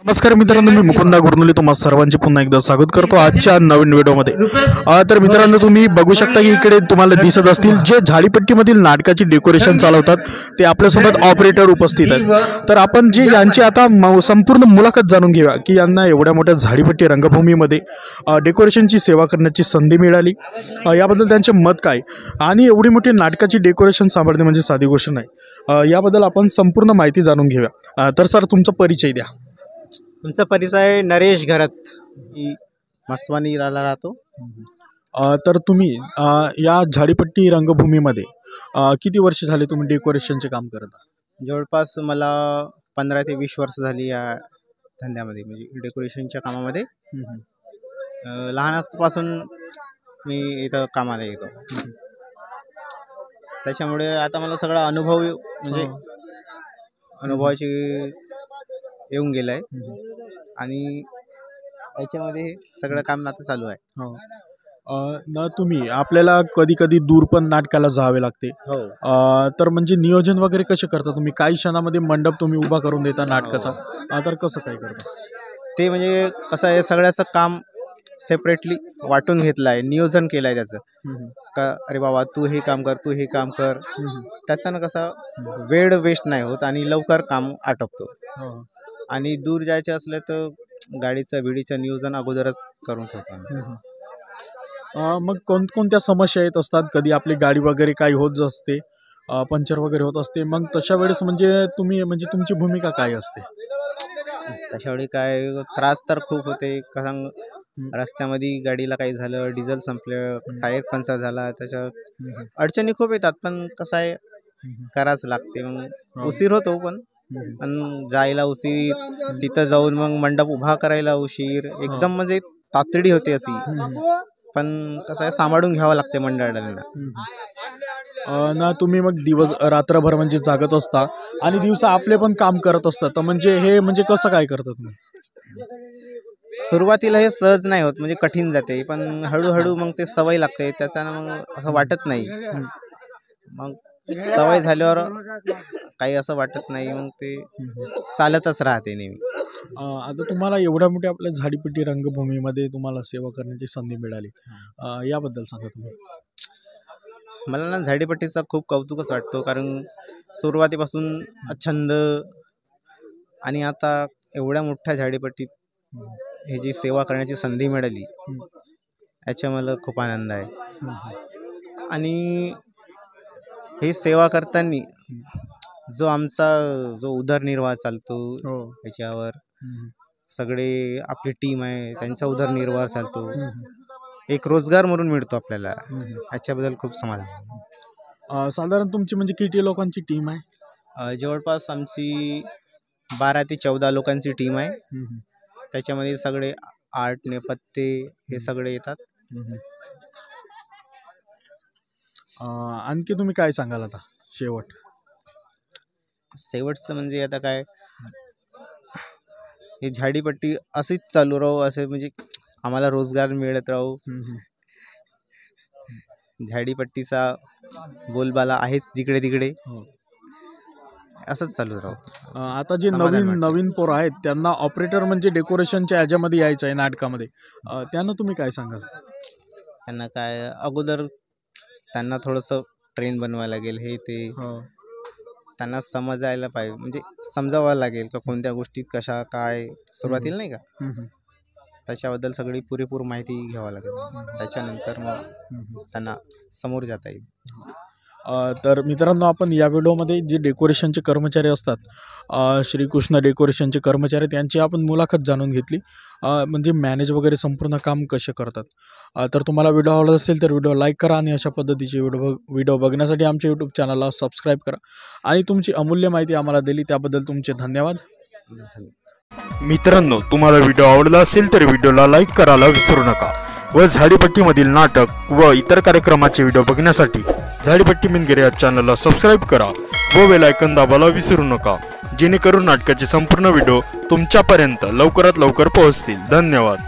नमस्कार मित्रांनो, मी मुकुंदा गुरनुले तुम्हा सर्वांचे पुन्हा एकदा स्वागत करतो आजच्या नवीन व्हिडिओमध्ये। तर मित्रांनो, तुम्ही बघू शकता की इकडे तुम्हाला दिसत असतील जे झाडीपट्टीमधील नाटकाची डेकोरेशन चालवतात ते आपल्यासोबत ऑपरेटर उपस्थित आहेत। तर आपण जे यांची आता संपूर्ण मुलाखत जाणून घेऊया की यांना एवढ्या मोठ्या झाडीपट्टी रंगभूमीमध्ये डेकोरेशनची सेवा करण्याची संधी मिळाली, याबद्दल त्यांचे मत काय आणि एवढी मोठी नाटकाची डेकोरेशन सांभाळणे म्हणजे साधी गोष्ट नाही, याबद्दल आपण संपूर्ण माहिती जाणून घेऊया। तर सर, तुमचा परिचय द्या। तुमचा परिचय नरेश घरत मस्वानीला राहतो। तर तुम्ही या झाडीपट्टी रंगभूमीमध्ये किती वर्ष झाले तुम्ही डेकोरेशनचे काम करत आहात? जवळपास मला 15 ते 20 वर्ष झाली या धंद्यामध्ये, म्हणजे डेकोरेशनच्या कामामध्ये। लहान असल्यापासून मी इथं कामाला येतो, त्याच्यामुळे आता मला सगळा अनुभव म्हणजे अनुभवाची येऊन गेलाय आणि याच्यामध्ये सगळं काम आता चालू आहे। ना तुम्ही आपल्याला कधी कधी दूर पण नाटकाला जावे लागते, तर म्हणजे नियोजन वगैरे कसे करता तुम्ही? काही क्षणामध्ये मंडप तुम्ही उभा करून देता नाटकाचा, तर कसं काय करता ते? म्हणजे कसं आहे, सगळ्याचं काम सेपरेटली वाटून घेतलं आहे, नियोजन केलं आहे त्याचं का अरे बाबा तू हे काम कर, तू हे काम कर। त्याच्यानं कसं वेळ वेस्ट नाही होत आणि लवकर काम आटोपतो। आणि दूर जायचे असले तर गाडीचं भिडीचं नियोजन अगोदरच करून ठेवतो। मग कोणत्या समस्या येत असतात? कधी आपली गाडी वगैरे काही होत असते, पंक्चर वगैरे होत असते, मग तशा वेळेस म्हणजे तुमची भूमिका काय असते? तशावेळी काय त्रास तर खूप होते, कारण रस्त्यामध्ये गाडीला काही झालं, डिझेल संपलं, टायर पंक्चर झाला, त्याच्या अडचणी खूप येतात, पण कसं आहे करावंच लागते। मग उशीर होतो, पण जायला उशीर, तिथं जाऊन मग मंडप उभा करायला उशीर, एकदम म्हणजे तातडी होते अशी। पण कसं आहे सांभाळून घ्यावं लागते मंडळाला ना। तुम्ही मग रात्रभर म्हणजे जागत असता आणि दिवसा आपले पण काम करत असतात, तर म्हणजे हे म्हणजे कसं काय करता तुम्ही? सुरुवातीला हे सहज नाही होत, म्हणजे कठीण जाते, पण हळूहळू मग ते सवय लागते, त्याच्यानं मग असं वाटत नाही। मग सवय झाल्यावर काही असं वाटत नाही, मग ते चालतच राहते नेहमी। आता तुम्हाला एवढ्या मोठ्या आपल्या झाडीपट्टी रंगभूमीमध्ये तुम्हाला सेवा करण्याची संधी मिळाली, याबद्दल सांगा तुम्ही। मला ना झाडीपट्टीचा खूप कौतुकच वाटतो, कारण सुरुवातीपासून छंद आणि आता एवढ्या मोठ्या झाडीपट्टीत ही जी सेवा करण्याची संधी मिळाली, याचा मला खूप आनंद आहे। आणि ही सेवा करताना जो आमचा उदरनिर्वाह चालतो, याच्यावर सगळे आपली टीम आहे, त्यांचा उदरनिर्वाह चालतो, एक रोजगार म्हणून मिळतो आपल्याला, याच्याबद्दल खूप समाधान। साधारण तुमची म्हणजे किती लोकांची टीम आहे? जवळपास आमची 12 ते 14 लोकांची टीम आहे, त्याच्यामध्ये सगळे आर्ट, नेपथ्य हे सगळे येतात। आणखी तुम्ही काय सांगाल आता शेवटचं म्हणजे आता काय, ही झाडीपट्टी अशीच चालू राहू, असे म्हणजे आम्हाला रोजगार मिळत राहू, झाडीपट्टीचा बोलबाला आहेच जिकडे तिकडे, असंच चालू राहू। आता जे नवीन पोरं आहेत त्यांना ऑपरेटर म्हणजे डेकोरेशनच्या याच्यामध्ये यायचं आहे नाटकामध्ये, त्यांना तुम्ही काय सांगाल? त्यांना काय अगोदर त्यांना थोडंसं ट्रेन बनवायला लागेल, हे ते त्यांना समजायला पाहिजे, म्हणजे समजावं लागेल का कोणत्या गोष्टीत कशा काय सुरुवातीला नाही का, त्याच्याबद्दल सगळी पुरेपूर माहिती घ्यावं लागेल, त्याच्यानंतर मग त्यांना समोर जाता येईल। तर मित्रांनो, आपण या व्हिडिओमध्ये जे डेकोरेशनचे कर्मचारी असतात, श्रीकृष्ण डेकोरेशनचे कर्मचारी, त्यांची आपण मुलाखत जाणून घेतली, म्हणजे मॅनेज वगैरे संपूर्ण काम कसे करतात। तर तुम्हाला व्हिडिओ आवडत असेल तर व्हिडिओ लाईक करा आणि अशा पद्धतीचे व्हिडिओ बघण्यासाठी आमच्या यूट्यूब चॅनलला सबस्क्राईब करा आणि तुमची अमूल्य माहिती आम्हाला दिली त्याबद्दल तुमचे धन्यवाद। मित्रांनो, तुम्हाला व्हिडिओ आवडला असेल तर व्हिडिओला लाईक करायला विसरू नका व झाडीपट्टीमधील नाटक व इतर कार्यक्रमाचे व्हिडिओ बघण्यासाठी झाडीपट्टी मिनगिरे या चॅनलला सबस्क्राईब करा व बेल आयकॉन दाबायला विसरू नका, जेणेकरून नाटकाचे संपूर्ण व्हिडिओ तुमच्यापर्यंत लवकरात लवकर पोहोचतील। धन्यवाद।